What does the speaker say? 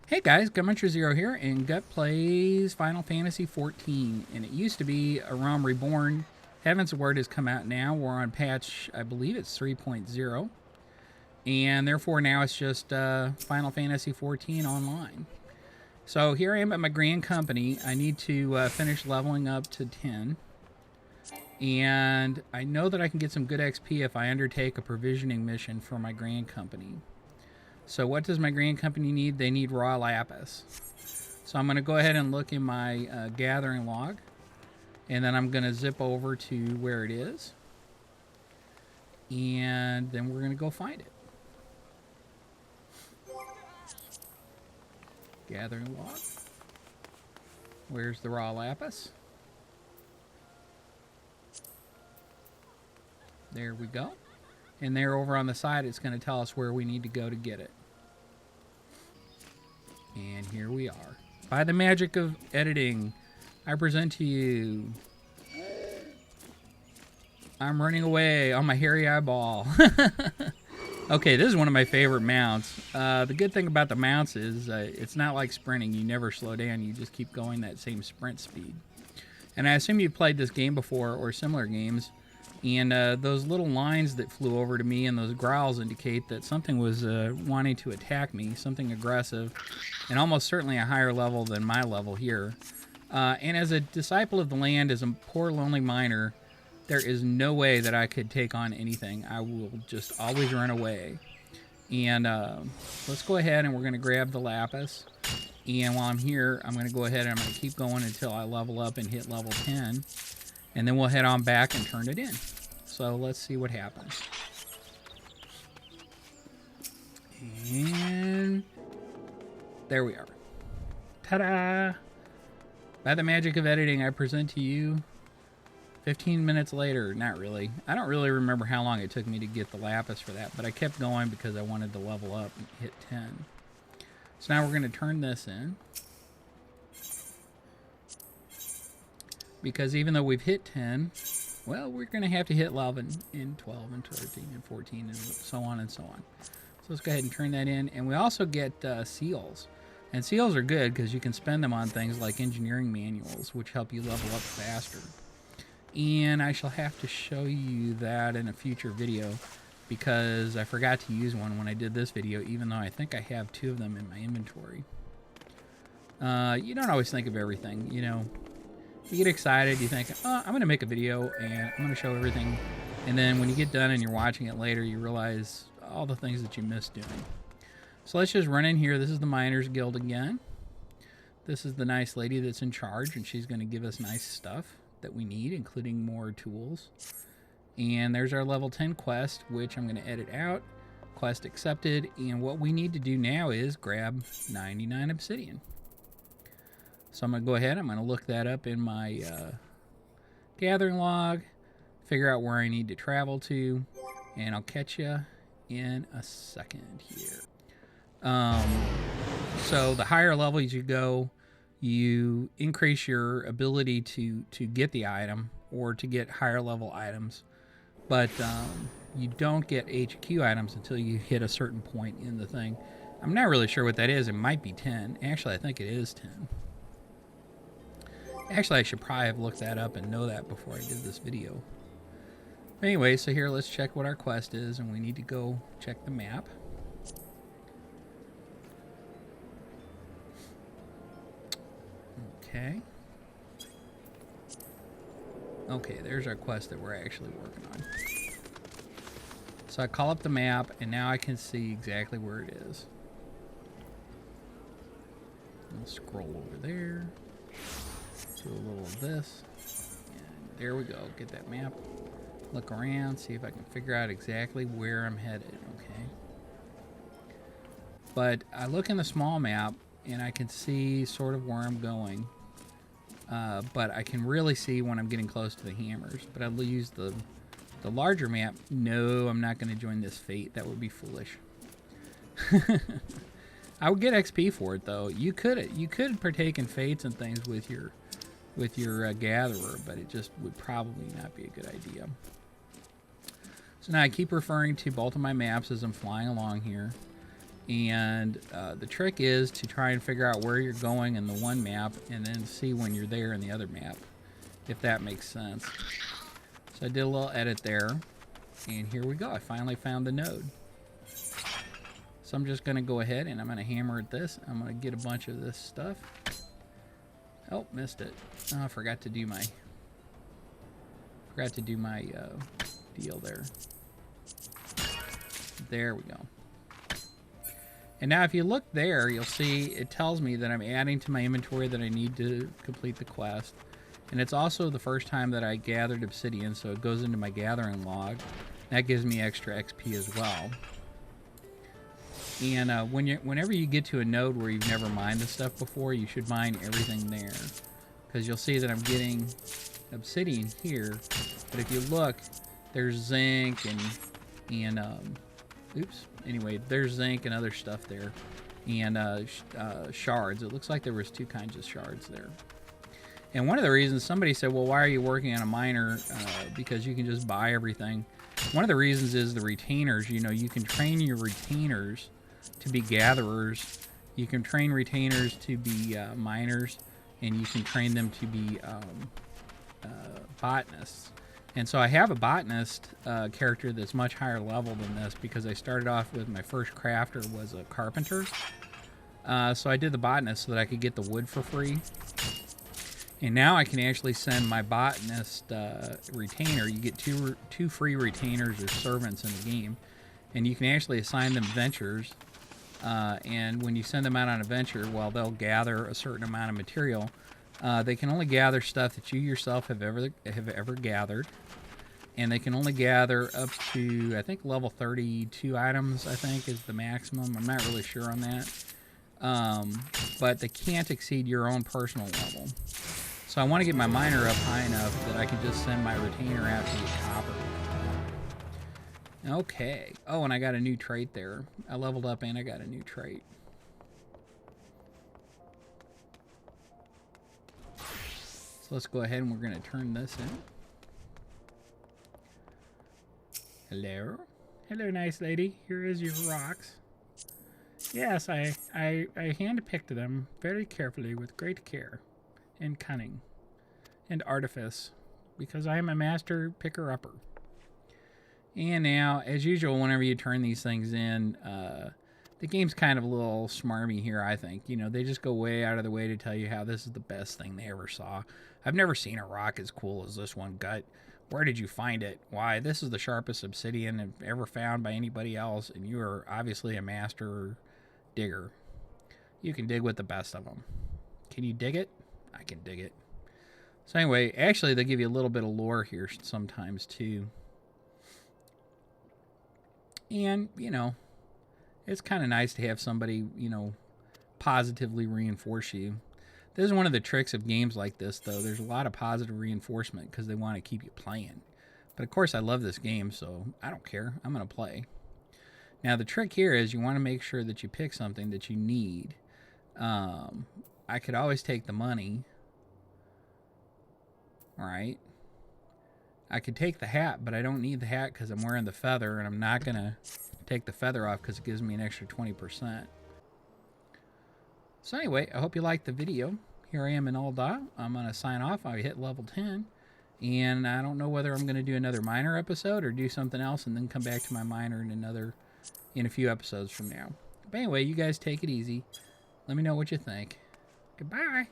Hey guys, Gummuncher Zero here, and Gut plays Final Fantasy XIV, and it used to be A Realm Reborn. Heaven's Word has come out now. We're on patch, I believe it's 3.0, and therefore now it's just Final Fantasy XIV Online. So here I am at my Grand Company. I need to finish leveling up to 10, and I know that I can get some good XP if I undertake a provisioning mission for my Grand Company. So what does my Grand Company need? They need raw lapis. So I'm going to go ahead and look in my gathering log. And then I'm going to zip over to where it is. And then we're going to go find it. Gathering log. Where's the raw lapis? There we go. And there over on the side, it's going to tell us where we need to go to get it. And here we are. By the magic of editing, I present to you... I'm running away on my hairy eyeball. Okay, this is one of my favorite mounts. The good thing about the mounts is it's not like sprinting. You never slow down. You just keep going that same sprint speed. And I assume you've played this game before or similar games. And those little lines that flew over to me and those growls indicate that something was wanting to attack me, something aggressive, and almost certainly a higher level than my level here. And as a disciple of the land, as a poor lonely miner, there is no way that I could take on anything. I will just always run away. And let's go ahead and we're going to grab the lapis. And while I'm here, I'm going to go ahead and I'm going to keep going until I level up and hit level 10. And then we'll head on back and turn it in. So let's see what happens. And there we are. Ta-da! By the magic of editing, I present to you 15 minutes later. Not really. I don't really remember how long it took me to get the lapis for that, but I kept going because I wanted to level up and hit 10. So now we're going to turn this in. Because even though we've hit 10, well, we're going to have to hit 11 and 12 and 13 and 14 and so on and so on. So let's go ahead and turn that in. And we also get seals. And seals are good because you can spend them on things like engineering manuals, which help you level up faster. And I shall have to show you that in a future video because I forgot to use one when I did this video, even though I think I have 2 of them in my inventory. You don't always think of everything, you know. You get excited, you think, oh, I'm going to make a video and I'm going to show everything. And then when you get done and you're watching it later, you realize all the things that you missed doing. So let's just run in here. This is the Miners Guild again. This is the nice lady that's in charge, and she's going to give us nice stuff that we need, including more tools. And there's our level 10 quest, which I'm going to edit out. Quest accepted. And what we need to do now is grab 99 obsidian. So I'm going to go ahead, I'm going to look that up in my gathering log, figure out where I need to travel to, and I'll catch you in a second here. So the higher levels you go, you increase your ability to get the item or to get higher level items, but you don't get HQ items until you hit a certain point in the thing. I'm not really sure what that is. It might be 10. Actually, I think it is 10. Actually, I should probably have looked that up and know that before I did this video. Anyway, so here, let's check what our quest is, and we need to go check the map. Okay. Okay, there's our quest that we're actually working on. So I call up the map, and now I can see exactly where it is. I'll scroll over there. Do a little of this, and there we go. Get that map, look around, see if I can figure out exactly where I'm headed. Okay, but I look in the small map and I can see sort of where I'm going, but I can really see when I'm getting close to the hammers. But I'll use the larger map. No, I'm not going to join this fate. That would be foolish. I would get XP for it though. You could partake in fates and things with your gatherer, but it just would probably not be a good idea. So now I keep referring to both of my maps as I'm flying along here. And the trick is to try and figure out where you're going in the one map and then see when you're there in the other map, if that makes sense. So I did a little edit there, and here we go. I finally found the node. So I'm just going to go ahead and I'm going to hammer at this. I'm going to get a bunch of this stuff. Oh, missed it. Oh, I forgot to do my deal there. There we go. And now if you look there, you'll see it tells me that I'm adding to my inventory that I need to complete the quest. And it's also the first time that I gathered obsidian, so it goes into my gathering log. That gives me extra XP as well. And whenever you get to a node where you've never mined this stuff before, you should mine everything there. Because you'll see that I'm getting obsidian here. But if you look, there's zinc and oops. Anyway, there's zinc and other stuff there. And shards. It looks like there was 2 kinds of shards there. And one of the reasons, somebody said, well, why are you working on a miner? Because you can just buy everything. One of the reasons is the retainers. You know, you can train your retainers to be gatherers. You can train retainers to be miners. And you can train them to be botanists. And so I have a botanist character that's much higher level than this because I started off with my first crafter was a carpenter. So I did the botanist so that I could get the wood for free. And now I can actually send my botanist retainer. You get two free retainers or servants in the game. And you can actually assign them ventures. And when you send them out on a venture, well, they'll gather a certain amount of material. They can only gather stuff that you yourself have ever gathered. And they can only gather up to, I think, level 32 items, I think, is the maximum. I'm not really sure on that. But they can't exceed your own personal level. So I want to get my miner up high enough that I can just send my retainer out to get copper. Okay. Oh, and I got a new trait there. I leveled up and I got a new trait. So let's go ahead and we're going to turn this in. Hello. Hello, nice lady. Here is your rocks. Yes, I hand-picked them very carefully with great care and cunning and artifice because I am a master picker-upper. And now, as usual, whenever you turn these things in, the game's kind of a little smarmy here, I think. You know, they just go way out of the way to tell you how this is the best thing they ever saw. I've never seen a rock as cool as this one, Gut. Where did you find it? Why, this is the sharpest obsidian ever found by anybody else, and you are obviously a master digger. You can dig with the best of them. Can you dig it? I can dig it. So anyway, actually, they give you a little bit of lore here sometimes, too. And, you know, it's kind of nice to have somebody, you know, positively reinforce you. This is one of the tricks of games like this, though. There's a lot of positive reinforcement because they want to keep you playing. But, of course, I love this game, so I don't care. I'm going to play. Now, the trick here is you want to make sure that you pick something that you need. I could always take the money. All right. I could take the hat, but I don't need the hat because I'm wearing the feather, and I'm not going to take the feather off because it gives me an extra 20%. So anyway, I hope you liked the video. Here I am in Ul'dah. I'm going to sign off. I hit level 10. And I don't know whether I'm going to do another miner episode or do something else and then come back to my miner in a few episodes from now. But anyway, you guys take it easy. Let me know what you think. Goodbye.